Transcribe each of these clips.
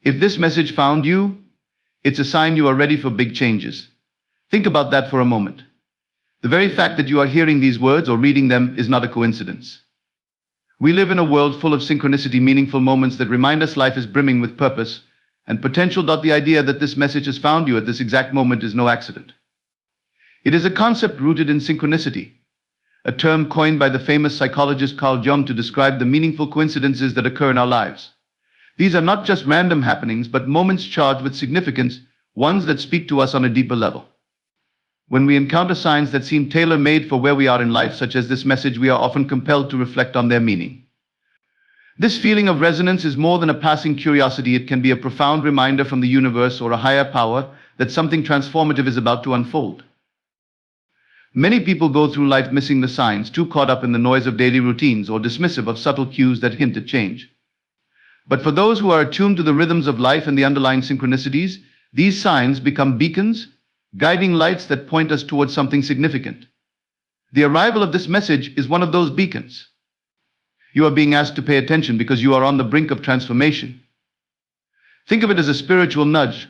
If this message found you, it's a sign you are ready for big changes. Think about that for a moment. The very fact that you are hearing these words or reading them is not a coincidence. We live in a world full of synchronicity, meaningful moments that remind us life is brimming with purpose and potential. The idea that this message has found you at this exact moment is no accident. It is a concept rooted in synchronicity, a term coined by the famous psychologist Carl Jung to describe the meaningful coincidences that occur in our lives. These are not just random happenings, but moments charged with significance, ones that speak to us on a deeper level. When we encounter signs that seem tailor-made for where we are in life, such as this message, we are often compelled to reflect on their meaning. This feeling of resonance is more than a passing curiosity. It can be a profound reminder from the universe or a higher power that something transformative is about to unfold. Many people go through life missing the signs, too caught up in the noise of daily routines or dismissive of subtle cues that hint at change. But for those who are attuned to the rhythms of life and the underlying synchronicities, these signs become beacons, guiding lights that point us towards something significant. The arrival of this message is one of those beacons. You are being asked to pay attention because you are on the brink of transformation. Think of it as a spiritual nudge,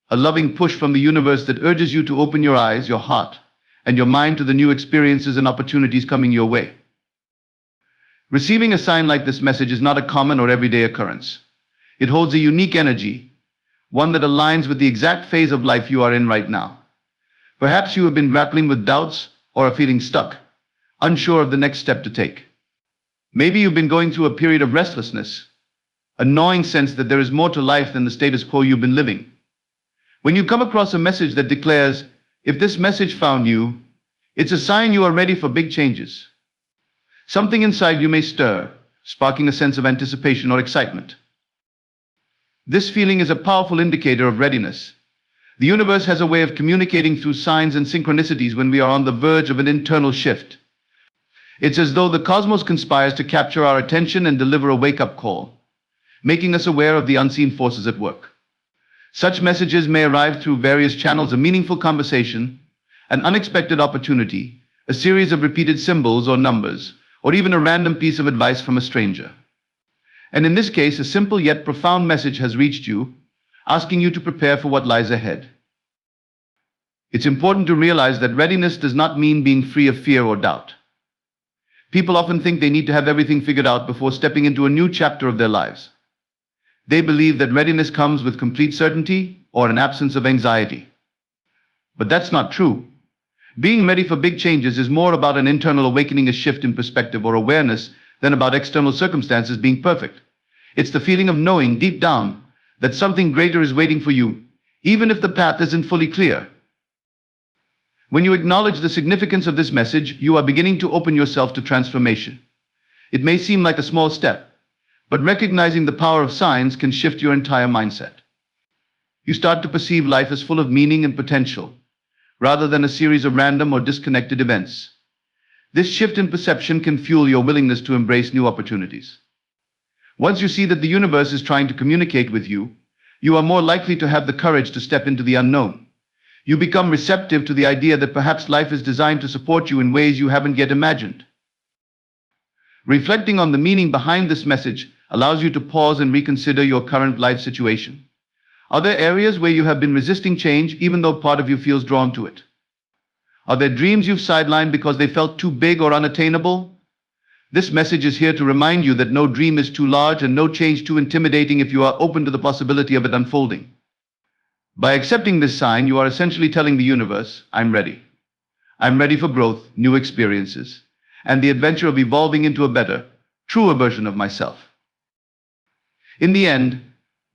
a loving push from the universe that urges you to open your eyes, your heart, and your mind to the new experiences and opportunities coming your way. Receiving a sign like this message is not a common or everyday occurrence. It holds a unique energy, one that aligns with the exact phase of life you are in right now. Perhaps you have been grappling with doubts or are feeling stuck, unsure of the next step to take. Maybe you've been going through a period of restlessness, a gnawing sense that there is more to life than the status quo you've been living. When you come across a message that declares, "If this message found you," it's a sign you are ready for big changes. Something inside you may stir, sparking a sense of anticipation or excitement. This feeling is a powerful indicator of readiness. The universe has a way of communicating through signs and synchronicities when we are on the verge of an internal shift. It's as though the cosmos conspires to capture our attention and deliver a wake-up call, making us aware of the unseen forces at work. Such messages may arrive through various channels: a meaningful conversation, an unexpected opportunity, a series of repeated symbols or numbers, or even a random piece of advice from a stranger. And in this case, a simple yet profound message has reached you, asking you to prepare for what lies ahead. It's important to realize that readiness does not mean being free of fear or doubt. People often think they need to have everything figured out before stepping into a new chapter of their lives. They believe that readiness comes with complete certainty or an absence of anxiety. But that's not true. Being ready for big changes is more about an internal awakening, a shift in perspective or awareness, than about external circumstances being perfect. It's the feeling of knowing deep down that something greater is waiting for you, even if the path isn't fully clear. When you acknowledge the significance of this message, you are beginning to open yourself to transformation. It may seem like a small step, but recognizing the power of signs can shift your entire mindset. You start to perceive life as full of meaning and potential, rather than a series of random or disconnected events. This shift in perception can fuel your willingness to embrace new opportunities. Once you see that the universe is trying to communicate with you, you are more likely to have the courage to step into the unknown. You become receptive to the idea that perhaps life is designed to support you in ways you haven't yet imagined. Reflecting on the meaning behind this message allows you to pause and reconsider your current life situation. Are there areas where you have been resisting change, even though part of you feels drawn to it? Are there dreams you've sidelined because they felt too big or unattainable? This message is here to remind you that no dream is too large and no change too intimidating if you are open to the possibility of it unfolding. By accepting this sign, you are essentially telling the universe, "I'm ready. I'm ready for growth, new experiences, and the adventure of evolving into a better, truer version of myself." In the end,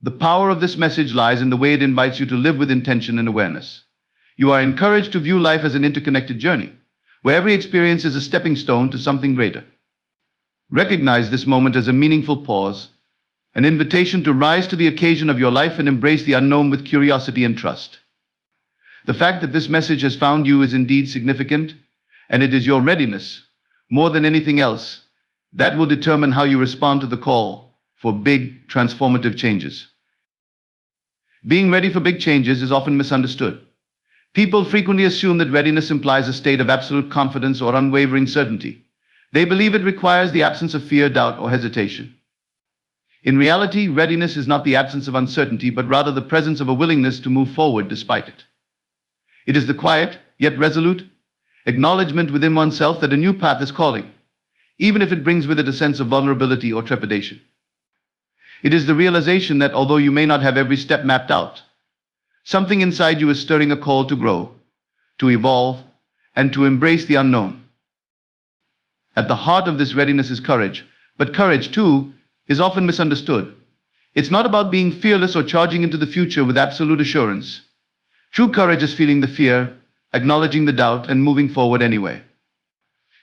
the power of this message lies in the way it invites you to live with intention and awareness. You are encouraged to view life as an interconnected journey, where every experience is a stepping stone to something greater. Recognize this moment as a meaningful pause, an invitation to rise to the occasion of your life and embrace the unknown with curiosity and trust. The fact that this message has found you is indeed significant, and it is your readiness, more than anything else, that will determine how you respond to the call for big, transformative changes. Being ready for big changes is often misunderstood. People frequently assume that readiness implies a state of absolute confidence or unwavering certainty. They believe it requires the absence of fear, doubt, or hesitation. In reality, readiness is not the absence of uncertainty, but rather the presence of a willingness to move forward despite it. It is the quiet, yet resolute, acknowledgement within oneself that a new path is calling, even if it brings with it a sense of vulnerability or trepidation. It is the realization that although you may not have every step mapped out, something inside you is stirring a call to grow, to evolve, and to embrace the unknown. At the heart of this readiness is courage, but courage, too, is often misunderstood. It's not about being fearless or charging into the future with absolute assurance. True courage is feeling the fear, acknowledging the doubt, and moving forward anyway.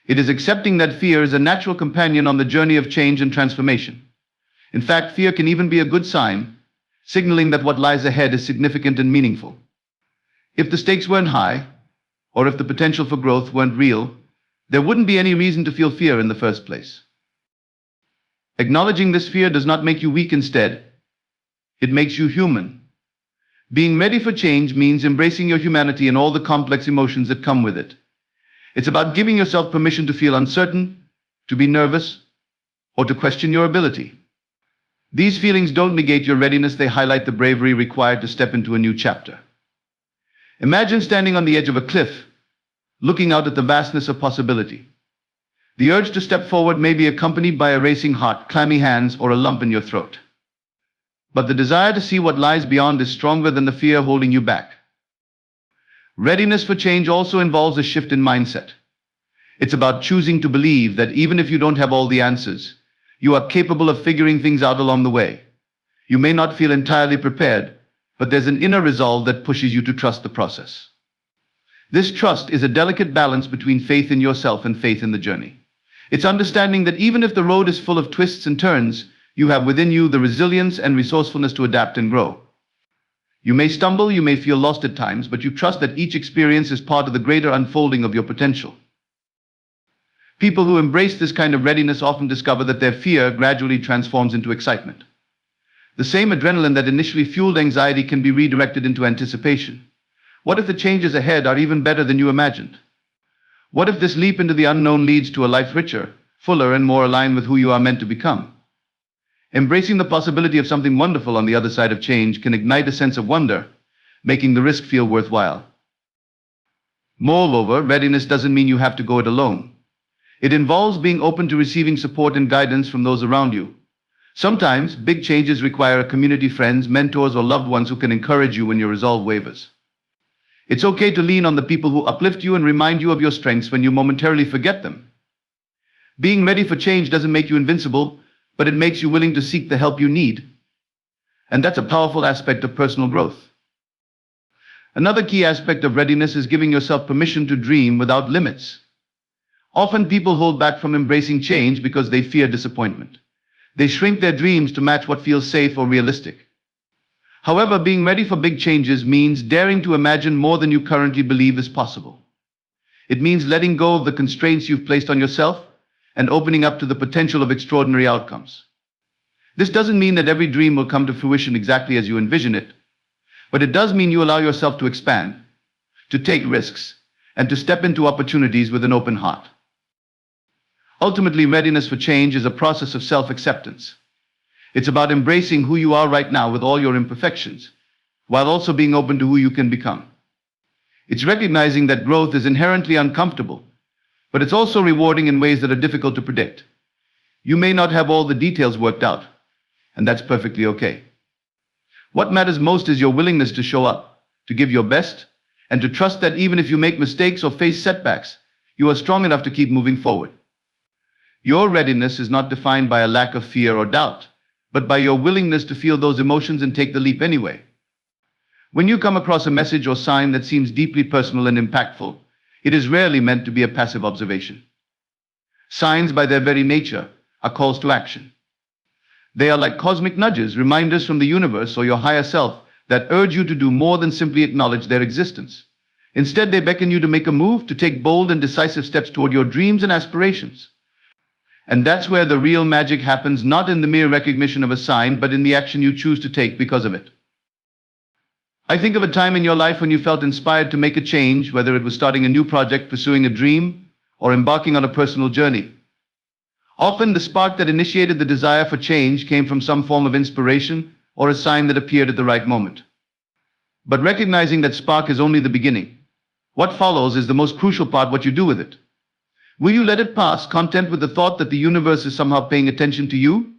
It is accepting that fear is a natural companion on the journey of change and transformation. In fact, fear can even be a good sign, signaling that what lies ahead is significant and meaningful. If the stakes weren't high, or if the potential for growth weren't real, there wouldn't be any reason to feel fear in the first place. Acknowledging this fear does not make you weak. Instead, it makes you human. Being ready for change means embracing your humanity and all the complex emotions that come with it. It's about giving yourself permission to feel uncertain, to be nervous, or to question your ability. These feelings don't negate your readiness, they highlight the bravery required to step into a new chapter. Imagine standing on the edge of a cliff, looking out at the vastness of possibility. The urge to step forward may be accompanied by a racing heart, clammy hands, or a lump in your throat. But the desire to see what lies beyond is stronger than the fear holding you back. Readiness for change also involves a shift in mindset. It's about choosing to believe that even if you don't have all the answers, you are capable of figuring things out along the way. You may not feel entirely prepared, but there's an inner resolve that pushes you to trust the process. This trust is a delicate balance between faith in yourself and faith in the journey. It's understanding that even if the road is full of twists and turns, you have within you the resilience and resourcefulness to adapt and grow. You may stumble, you may feel lost at times, but you trust that each experience is part of the greater unfolding of your potential. People who embrace this kind of readiness often discover that their fear gradually transforms into excitement. The same adrenaline that initially fueled anxiety can be redirected into anticipation. What if the changes ahead are even better than you imagined? What if this leap into the unknown leads to a life richer, fuller, and more aligned with who you are meant to become? Embracing the possibility of something wonderful on the other side of change can ignite a sense of wonder, making the risk feel worthwhile. Moreover, readiness doesn't mean you have to go it alone. It involves being open to receiving support and guidance from those around you. Sometimes, big changes require a community, friends, mentors, or loved ones who can encourage you when your resolve wavers. It's okay to lean on the people who uplift you and remind you of your strengths when you momentarily forget them. Being ready for change doesn't make you invincible, but it makes you willing to seek the help you need. And that's a powerful aspect of personal growth. Another key aspect of readiness is giving yourself permission to dream without limits. Often people hold back from embracing change because they fear disappointment. They shrink their dreams to match what feels safe or realistic. However, being ready for big changes means daring to imagine more than you currently believe is possible. It means letting go of the constraints you've placed on yourself and opening up to the potential of extraordinary outcomes. This doesn't mean that every dream will come to fruition exactly as you envision it, but it does mean you allow yourself to expand, to take risks, and to step into opportunities with an open heart. Ultimately, readiness for change is a process of self-acceptance. It's about embracing who you are right now with all your imperfections, while also being open to who you can become. It's recognizing that growth is inherently uncomfortable, but it's also rewarding in ways that are difficult to predict. You may not have all the details worked out, and that's perfectly okay. What matters most is your willingness to show up, to give your best, and to trust that even if you make mistakes or face setbacks, you are strong enough to keep moving forward. Your readiness is not defined by a lack of fear or doubt, but by your willingness to feel those emotions and take the leap anyway. When you come across a message or sign that seems deeply personal and impactful, it is rarely meant to be a passive observation. Signs, by their very nature, are calls to action. They are like cosmic nudges, reminders from the universe or your higher self that urge you to do more than simply acknowledge their existence. Instead, they beckon you to make a move, to take bold and decisive steps toward your dreams and aspirations. And that's where the real magic happens, not in the mere recognition of a sign, but in the action you choose to take because of it. I think of a time in your life when you felt inspired to make a change, whether it was starting a new project, pursuing a dream, or embarking on a personal journey. Often, the spark that initiated the desire for change came from some form of inspiration or a sign that appeared at the right moment. But recognizing that spark is only the beginning. What follows is the most crucial part: what you do with it. Will you let it pass, content with the thought that the universe is somehow paying attention to you?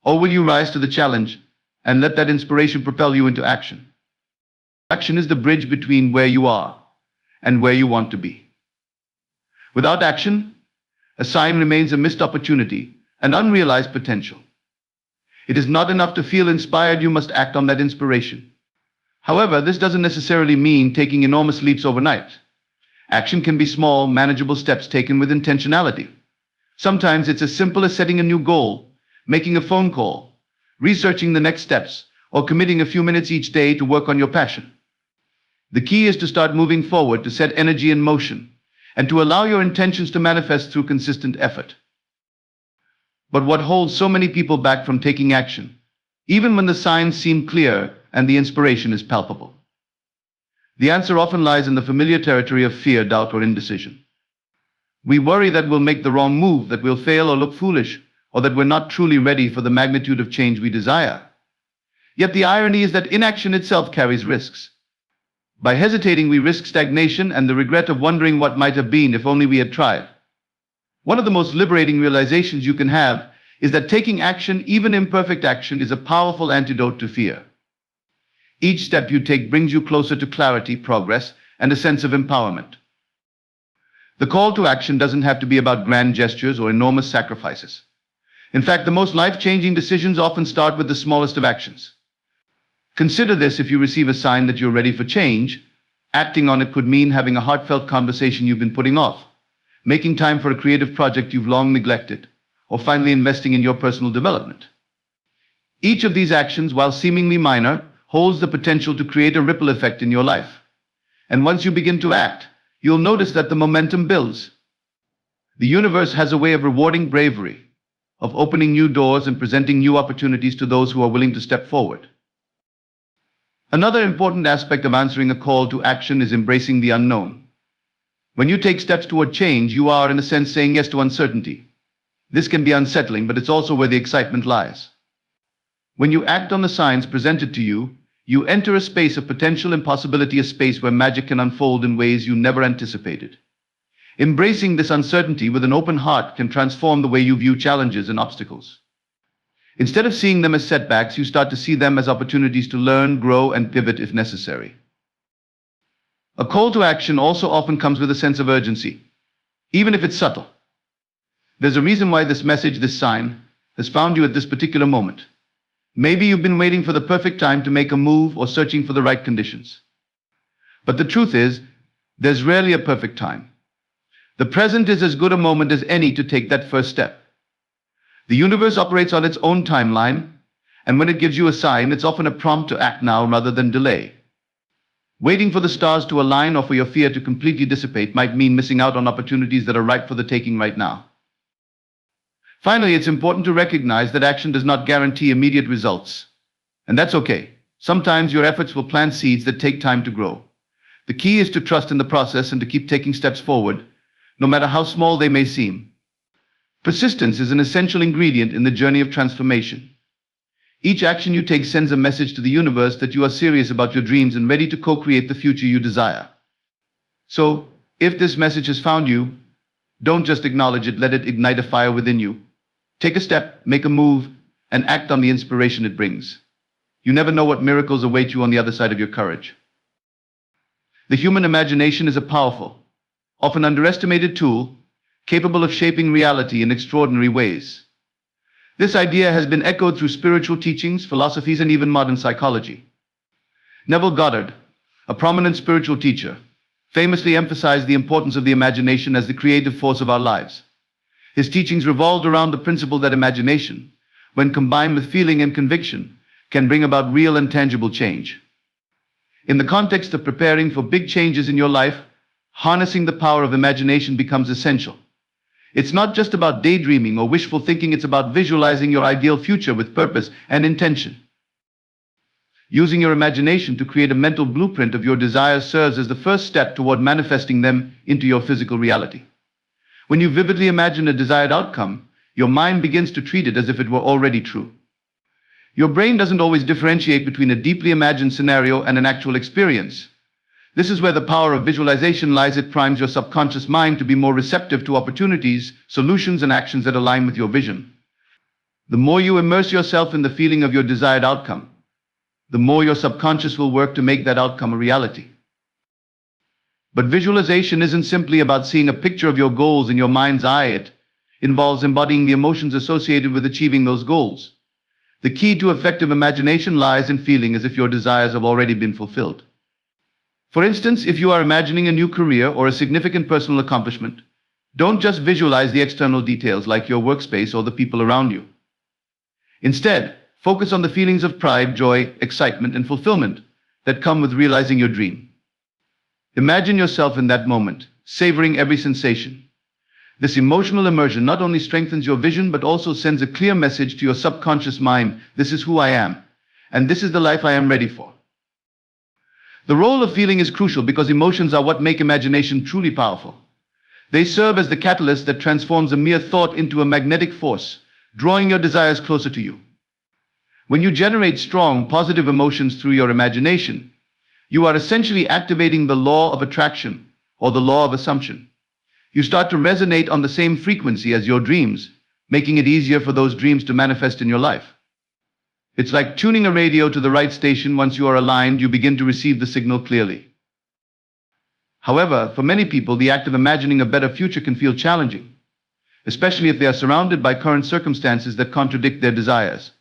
Or will you rise to the challenge and let that inspiration propel you into action? Action is the bridge between where you are and where you want to be. Without action, a sign remains a missed opportunity, an unrealized potential. It is not enough to feel inspired, you must act on that inspiration. However, this doesn't necessarily mean taking enormous leaps overnight. Action can be small, manageable steps taken with intentionality. Sometimes it's as simple as setting a new goal, making a phone call, researching the next steps, or committing a few minutes each day to work on your passion. The key is to start moving forward, to set energy in motion, and to allow your intentions to manifest through consistent effort. But what holds so many people back from taking action, even when the signs seem clear and the inspiration is palpable? The answer often lies in the familiar territory of fear, doubt, or indecision. We worry that we'll make the wrong move, that we'll fail or look foolish, or that we're not truly ready for the magnitude of change we desire. Yet the irony is that inaction itself carries risks. By hesitating, we risk stagnation and the regret of wondering what might have been if only we had tried. One of the most liberating realizations you can have is that taking action, even imperfect action, is a powerful antidote to fear. Each step you take brings you closer to clarity, progress, and a sense of empowerment. The call to action doesn't have to be about grand gestures or enormous sacrifices. In fact, the most life-changing decisions often start with the smallest of actions. Consider this: if you receive a sign that you're ready for change, acting on it could mean having a heartfelt conversation you've been putting off, making time for a creative project you've long neglected, or finally investing in your personal development. Each of these actions, while seemingly minor, holds the potential to create a ripple effect in your life. And once you begin to act, you'll notice that the momentum builds. The universe has a way of rewarding bravery, of opening new doors and presenting new opportunities to those who are willing to step forward. Another important aspect of answering a call to action is embracing the unknown. When you take steps toward change, you are, in a sense, saying yes to uncertainty. This can be unsettling, but it's also where the excitement lies. When you act on the signs presented to you, you enter a space of potential and possibility, a space where magic can unfold in ways you never anticipated. Embracing this uncertainty with an open heart can transform the way you view challenges and obstacles. Instead of seeing them as setbacks, you start to see them as opportunities to learn, grow, and pivot if necessary. A call to action also often comes with a sense of urgency, even if it's subtle. There's a reason why this message, this sign, has found you at this particular moment. Maybe you've been waiting for the perfect time to make a move or searching for the right conditions. But the truth is, there's rarely a perfect time. The present is as good a moment as any to take that first step. The universe operates on its own timeline, and when it gives you a sign, it's often a prompt to act now rather than delay. Waiting for the stars to align or for your fear to completely dissipate might mean missing out on opportunities that are ripe for the taking right now. Finally, it's important to recognize that action does not guarantee immediate results. And that's okay. Sometimes your efforts will plant seeds that take time to grow. The key is to trust in the process and to keep taking steps forward, no matter how small they may seem. Persistence is an essential ingredient in the journey of transformation. Each action you take sends a message to the universe that you are serious about your dreams and ready to co-create the future you desire. So, if this message has found you, don't just acknowledge it, let it ignite a fire within you. Take a step, make a move, and act on the inspiration it brings. You never know what miracles await you on the other side of your courage. The human imagination is a powerful, often underestimated tool, capable of shaping reality in extraordinary ways. This idea has been echoed through spiritual teachings, philosophies, and even modern psychology. Neville Goddard, a prominent spiritual teacher, famously emphasized the importance of the imagination as the creative force of our lives. His teachings revolved around the principle that imagination, when combined with feeling and conviction, can bring about real and tangible change. In the context of preparing for big changes in your life, harnessing the power of imagination becomes essential. It's not just about daydreaming or wishful thinking, it's about visualizing your ideal future with purpose and intention. Using your imagination to create a mental blueprint of your desires serves as the first step toward manifesting them into your physical reality. When you vividly imagine a desired outcome, your mind begins to treat it as if it were already true. Your brain doesn't always differentiate between a deeply imagined scenario and an actual experience. This is where the power of visualization lies. It primes your subconscious mind to be more receptive to opportunities, solutions, and actions that align with your vision. The more you immerse yourself in the feeling of your desired outcome, the more your subconscious will work to make that outcome a reality. But visualization isn't simply about seeing a picture of your goals in your mind's eye. It involves embodying the emotions associated with achieving those goals. The key to effective imagination lies in feeling as if your desires have already been fulfilled. For instance, if you are imagining a new career or a significant personal accomplishment, don't just visualize the external details like your workspace or the people around you. Instead, focus on the feelings of pride, joy, excitement, and fulfillment that come with realizing your dream. Imagine yourself in that moment, savoring every sensation. This emotional immersion not only strengthens your vision but also sends a clear message to your subconscious mind: this is who I am, and this is the life I am ready for. The role of feeling is crucial because emotions are what make imagination truly powerful. They serve as the catalyst that transforms a mere thought into a magnetic force, drawing your desires closer to you. When you generate strong, positive emotions through your imagination, you are essentially activating the law of attraction, or the law of assumption. You start to resonate on the same frequency as your dreams, making it easier for those dreams to manifest in your life. It's like tuning a radio to the right station. Once you are aligned, you begin to receive the signal clearly. However, for many people, the act of imagining a better future can feel challenging, especially if they are surrounded by current circumstances that contradict their desires.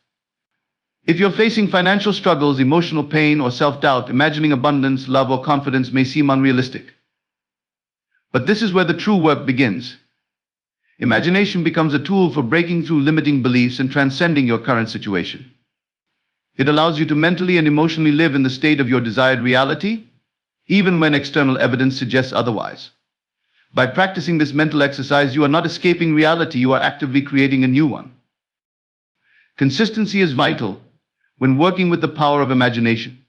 If you're facing financial struggles, emotional pain, or self-doubt, imagining abundance, love, or confidence may seem unrealistic. But this is where the true work begins. Imagination becomes a tool for breaking through limiting beliefs and transcending your current situation. It allows you to mentally and emotionally live in the state of your desired reality, even when external evidence suggests otherwise. By practicing this mental exercise, you are not escaping reality, you are actively creating a new one. Consistency is vital when working with the power of imagination.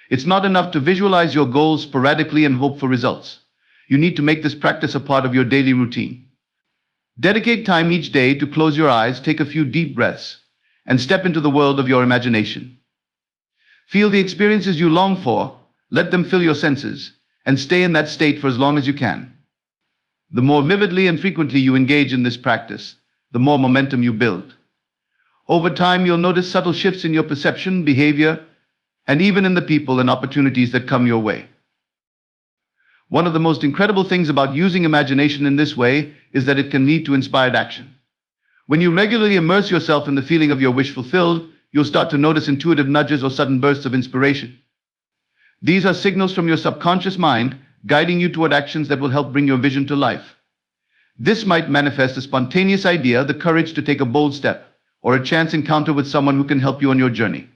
It's not enough to visualize your goals sporadically and hope for results. You need to make this practice a part of your daily routine. Dedicate time each day to close your eyes, take a few deep breaths, and step into the world of your imagination. Feel the experiences you long for, let them fill your senses, and stay in that state for as long as you can. The more vividly and frequently you engage in this practice, the more momentum you build. Over time, you'll notice subtle shifts in your perception, behavior, and even in the people and opportunities that come your way. One of the most incredible things about using imagination in this way is that it can lead to inspired action. When you regularly immerse yourself in the feeling of your wish fulfilled, you'll start to notice intuitive nudges or sudden bursts of inspiration. These are signals from your subconscious mind guiding you toward actions that will help bring your vision to life. This might manifest a spontaneous idea, the courage to take a bold step, or a chance encounter with someone who can help you on your journey.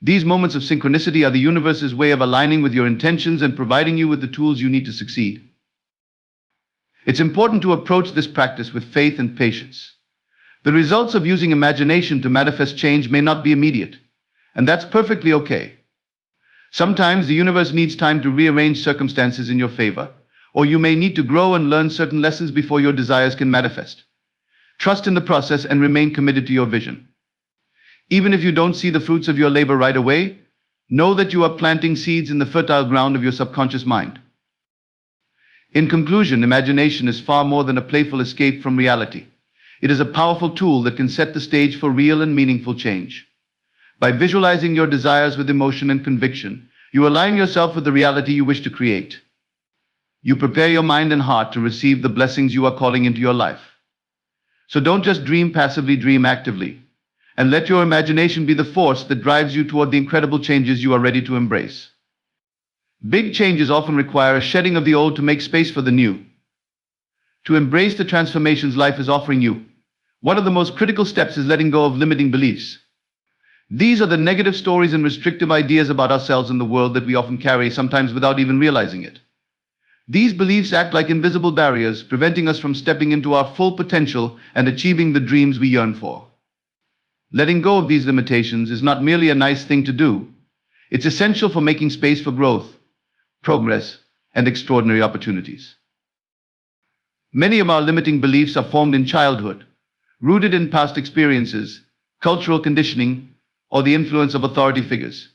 These moments of synchronicity are the universe's way of aligning with your intentions and providing you with the tools you need to succeed. It's important to approach this practice with faith and patience. The results of using imagination to manifest change may not be immediate, and that's perfectly okay. Sometimes the universe needs time to rearrange circumstances in your favor, or you may need to grow and learn certain lessons before your desires can manifest. Trust in the process and remain committed to your vision. Even if you don't see the fruits of your labor right away, know that you are planting seeds in the fertile ground of your subconscious mind. In conclusion, imagination is far more than a playful escape from reality. It is a powerful tool that can set the stage for real and meaningful change. By visualizing your desires with emotion and conviction, you align yourself with the reality you wish to create. You prepare your mind and heart to receive the blessings you are calling into your life. So don't just dream passively, dream actively, and let your imagination be the force that drives you toward the incredible changes you are ready to embrace. Big changes often require a shedding of the old to make space for the new. To embrace the transformations life is offering you, one of the most critical steps is letting go of limiting beliefs. These are the negative stories and restrictive ideas about ourselves and the world that we often carry, sometimes without even realizing it. These beliefs act like invisible barriers, preventing us from stepping into our full potential and achieving the dreams we yearn for. Letting go of these limitations is not merely a nice thing to do. It's essential for making space for growth, progress, and extraordinary opportunities. Many of our limiting beliefs are formed in childhood, rooted in past experiences, cultural conditioning, or the influence of authority figures.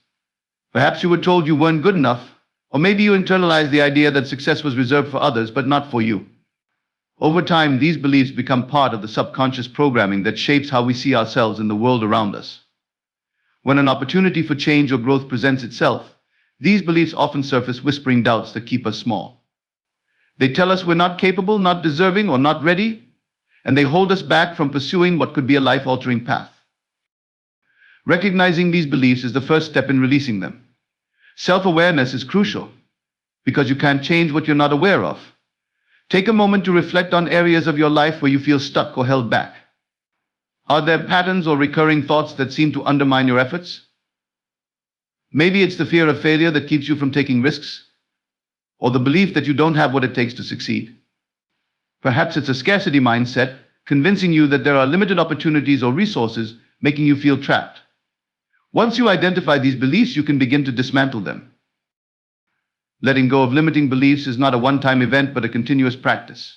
Perhaps you were told you weren't good enough, or maybe you internalized the idea that success was reserved for others but not for you. Over time, these beliefs become part of the subconscious programming that shapes how we see ourselves in the world around us. When an opportunity for change or growth presents itself, these beliefs often surface whispering doubts that keep us small. They tell us we're not capable, not deserving, or not ready, and they hold us back from pursuing what could be a life-altering path. Recognizing these beliefs is the first step in releasing them. Self-awareness is crucial, because you can't change what you're not aware of. Take a moment to reflect on areas of your life where you feel stuck or held back. Are there patterns or recurring thoughts that seem to undermine your efforts? Maybe it's the fear of failure that keeps you from taking risks, or the belief that you don't have what it takes to succeed. Perhaps it's a scarcity mindset, convincing you that there are limited opportunities or resources, making you feel trapped. Once you identify these beliefs, you can begin to dismantle them. Letting go of limiting beliefs is not a one-time event, but a continuous practice.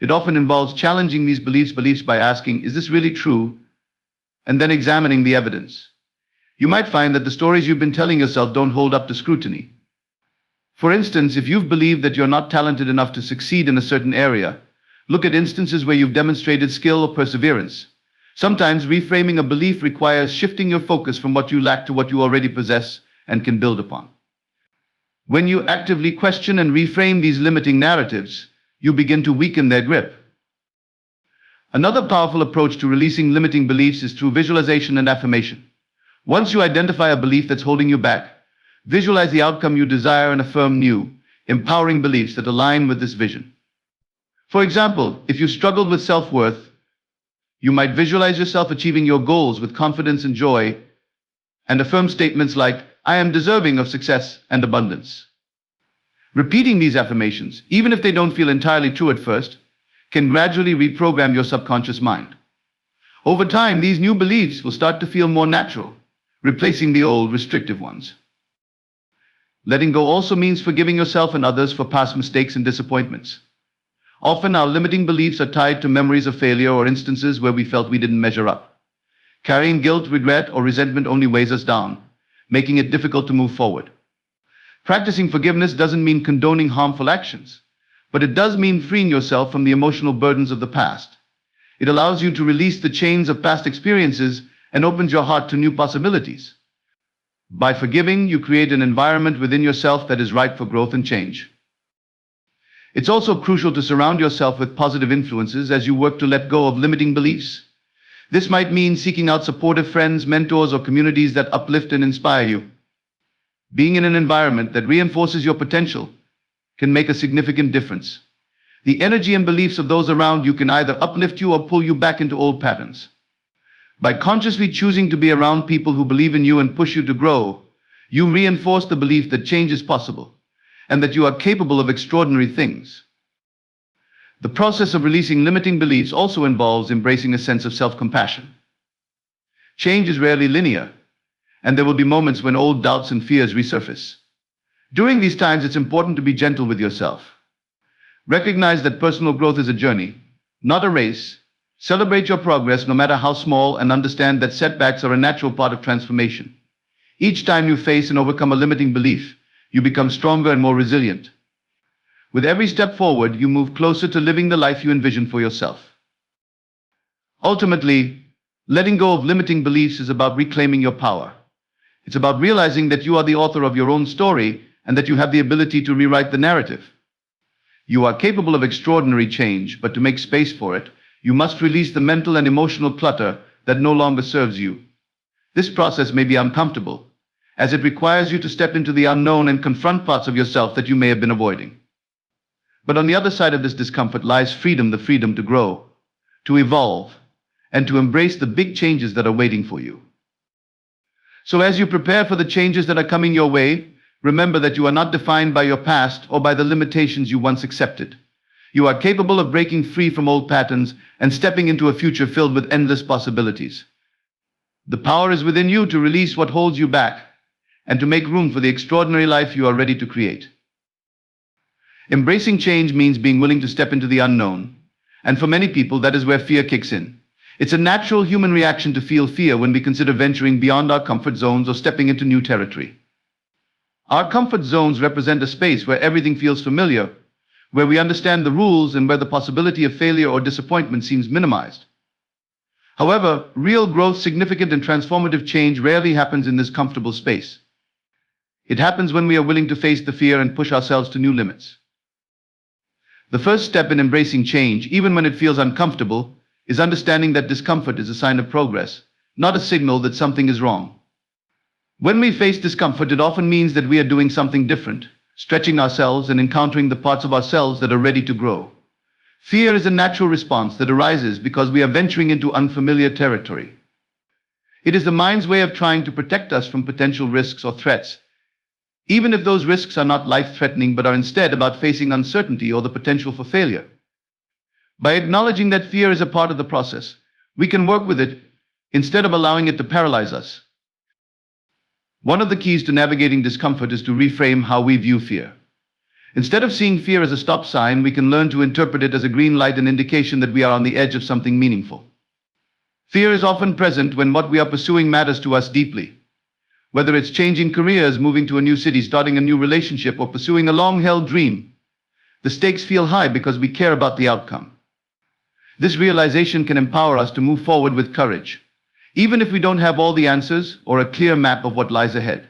It often involves challenging these beliefs by asking, is this really true? And then examining the evidence. You might find that the stories you've been telling yourself don't hold up to scrutiny. For instance, if you've believed that you're not talented enough to succeed in a certain area, look at instances where you've demonstrated skill or perseverance. Sometimes reframing a belief requires shifting your focus from what you lack to what you already possess and can build upon. When you actively question and reframe these limiting narratives, you begin to weaken their grip. Another powerful approach to releasing limiting beliefs is through visualization and affirmation. Once you identify a belief that's holding you back, visualize the outcome you desire and affirm new, empowering beliefs that align with this vision. For example, if you struggled with self-worth, you might visualize yourself achieving your goals with confidence and joy, and affirm statements like, I am deserving of success and abundance. Repeating these affirmations, even if they don't feel entirely true at first, can gradually reprogram your subconscious mind. Over time, these new beliefs will start to feel more natural, replacing the old restrictive ones. Letting go also means forgiving yourself and others for past mistakes and disappointments. Often our limiting beliefs are tied to memories of failure or instances where we felt we didn't measure up. Carrying guilt, regret, or resentment only weighs us down, making it difficult to move forward. Practicing forgiveness doesn't mean condoning harmful actions, but it does mean freeing yourself from the emotional burdens of the past. It allows you to release the chains of past experiences and opens your heart to new possibilities. By forgiving, you create an environment within yourself that is ripe for growth and change. It's also crucial to surround yourself with positive influences as you work to let go of limiting beliefs. This might mean seeking out supportive friends, mentors, or communities that uplift and inspire you. Being in an environment that reinforces your potential can make a significant difference. The energy and beliefs of those around you can either uplift you or pull you back into old patterns. By consciously choosing to be around people who believe in you and push you to grow, you reinforce the belief that change is possible and that you are capable of extraordinary things. The process of releasing limiting beliefs also involves embracing a sense of self-compassion. Change is rarely linear, and there will be moments when old doubts and fears resurface. During these times, it's important to be gentle with yourself. Recognize that personal growth is a journey, not a race. Celebrate your progress no matter how small, and understand that setbacks are a natural part of transformation. Each time you face and overcome a limiting belief, you become stronger and more resilient. With every step forward, you move closer to living the life you envision for yourself. Ultimately, letting go of limiting beliefs is about reclaiming your power. It's about realizing that you are the author of your own story and that you have the ability to rewrite the narrative. You are capable of extraordinary change, but to make space for it, you must release the mental and emotional clutter that no longer serves you. This process may be uncomfortable, as it requires you to step into the unknown and confront parts of yourself that you may have been avoiding. But on the other side of this discomfort lies freedom, the freedom to grow, to evolve, and to embrace the big changes that are waiting for you. So as you prepare for the changes that are coming your way, remember that you are not defined by your past or by the limitations you once accepted. You are capable of breaking free from old patterns and stepping into a future filled with endless possibilities. The power is within you to release what holds you back and to make room for the extraordinary life you are ready to create. Embracing change means being willing to step into the unknown. And for many people, that is where fear kicks in. It's a natural human reaction to feel fear when we consider venturing beyond our comfort zones or stepping into new territory. Our comfort zones represent a space where everything feels familiar, where we understand the rules and where the possibility of failure or disappointment seems minimized. However, real growth, significant and transformative change rarely happens in this comfortable space. It happens when we are willing to face the fear and push ourselves to new limits. The first step in embracing change, even when it feels uncomfortable, is understanding that discomfort is a sign of progress, not a signal that something is wrong. When we face discomfort, it often means that we are doing something different, stretching ourselves and encountering the parts of ourselves that are ready to grow. Fear is a natural response that arises because we are venturing into unfamiliar territory. It is the mind's way of trying to protect us from potential risks or threats, even if those risks are not life-threatening but are instead about facing uncertainty or the potential for failure. By acknowledging that fear is a part of the process, we can work with it instead of allowing it to paralyze us. One of the keys to navigating discomfort is to reframe how we view fear. Instead of seeing fear as a stop sign, we can learn to interpret it as a green light, an indication that we are on the edge of something meaningful. Fear is often present when what we are pursuing matters to us deeply. Whether it's changing careers, moving to a new city, starting a new relationship, or pursuing a long-held dream, the stakes feel high because we care about the outcome. This realization can empower us to move forward with courage, even if we don't have all the answers or a clear map of what lies ahead.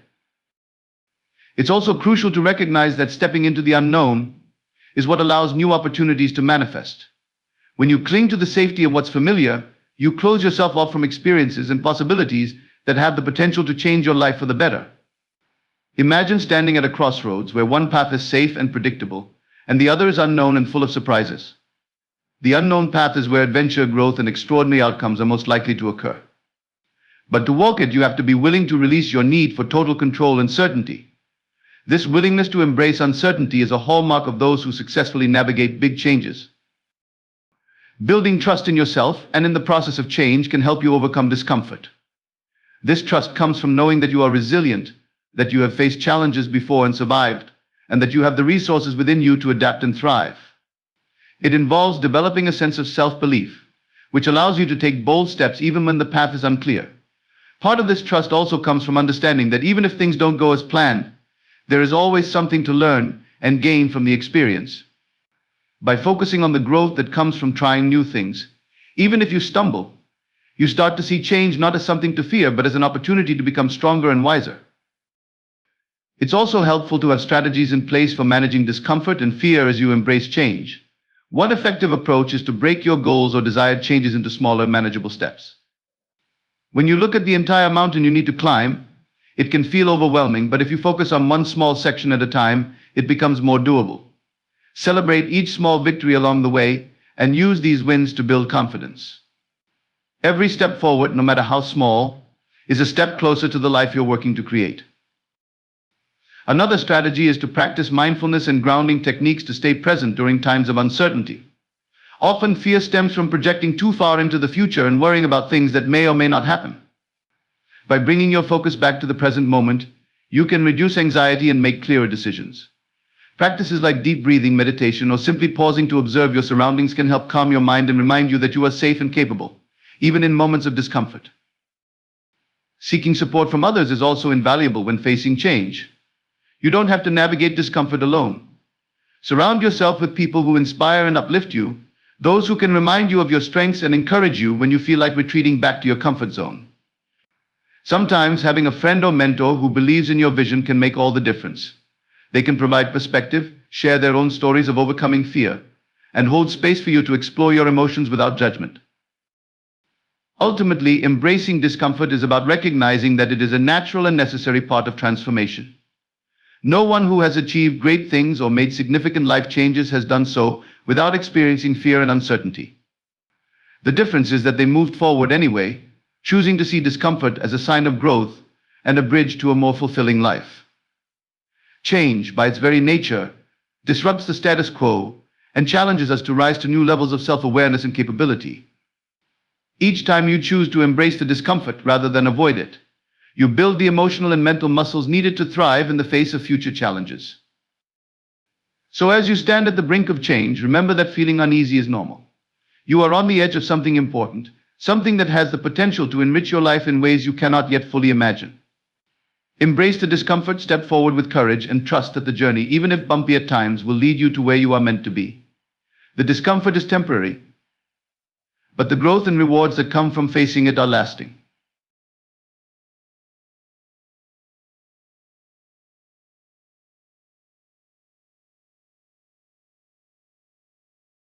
It's also crucial to recognize that stepping into the unknown is what allows new opportunities to manifest. When you cling to the safety of what's familiar, you close yourself off from experiences and possibilities that have the potential to change your life for the better. Imagine standing at a crossroads where one path is safe and predictable, and the other is unknown and full of surprises. The unknown path is where adventure, growth, and extraordinary outcomes are most likely to occur. But to walk it, you have to be willing to release your need for total control and certainty. This willingness to embrace uncertainty is a hallmark of those who successfully navigate big changes. Building trust in yourself and in the process of change can help you overcome discomfort. This trust comes from knowing that you are resilient, that you have faced challenges before and survived, and that you have the resources within you to adapt and thrive. It involves developing a sense of self-belief, which allows you to take bold steps even when the path is unclear. Part of this trust also comes from understanding that even if things don't go as planned, there is always something to learn and gain from the experience. By focusing on the growth that comes from trying new things, even if you stumble, you start to see change not as something to fear, but as an opportunity to become stronger and wiser. It's also helpful to have strategies in place for managing discomfort and fear as you embrace change. One effective approach is to break your goals or desired changes into smaller, manageable steps. When you look at the entire mountain you need to climb, it can feel overwhelming, but if you focus on one small section at a time, it becomes more doable. Celebrate each small victory along the way and use these wins to build confidence. Every step forward, no matter how small, is a step closer to the life you're working to create. Another strategy is to practice mindfulness and grounding techniques to stay present during times of uncertainty. Often fear stems from projecting too far into the future and worrying about things that may or may not happen. By bringing your focus back to the present moment, you can reduce anxiety and make clearer decisions. Practices like deep breathing, meditation, or simply pausing to observe your surroundings can help calm your mind and remind you that you are safe and capable, even in moments of discomfort. Seeking support from others is also invaluable when facing change. You don't have to navigate discomfort alone. Surround yourself with people who inspire and uplift you, those who can remind you of your strengths and encourage you when you feel like retreating back to your comfort zone. Sometimes having a friend or mentor who believes in your vision can make all the difference. They can provide perspective, share their own stories of overcoming fear, and hold space for you to explore your emotions without judgment. Ultimately, embracing discomfort is about recognizing that it is a natural and necessary part of transformation. No one who has achieved great things or made significant life changes has done so without experiencing fear and uncertainty. The difference is that they moved forward anyway, choosing to see discomfort as a sign of growth and a bridge to a more fulfilling life. Change, by its very nature, disrupts the status quo and challenges us to rise to new levels of self-awareness and capability. Each time you choose to embrace the discomfort rather than avoid it, you build the emotional and mental muscles needed to thrive in the face of future challenges. So as you stand at the brink of change, remember that feeling uneasy is normal. You are on the edge of something important, something that has the potential to enrich your life in ways you cannot yet fully imagine. Embrace the discomfort, step forward with courage, and trust that the journey, even if bumpy at times, will lead you to where you are meant to be. The discomfort is temporary, but the growth and rewards that come from facing it are lasting.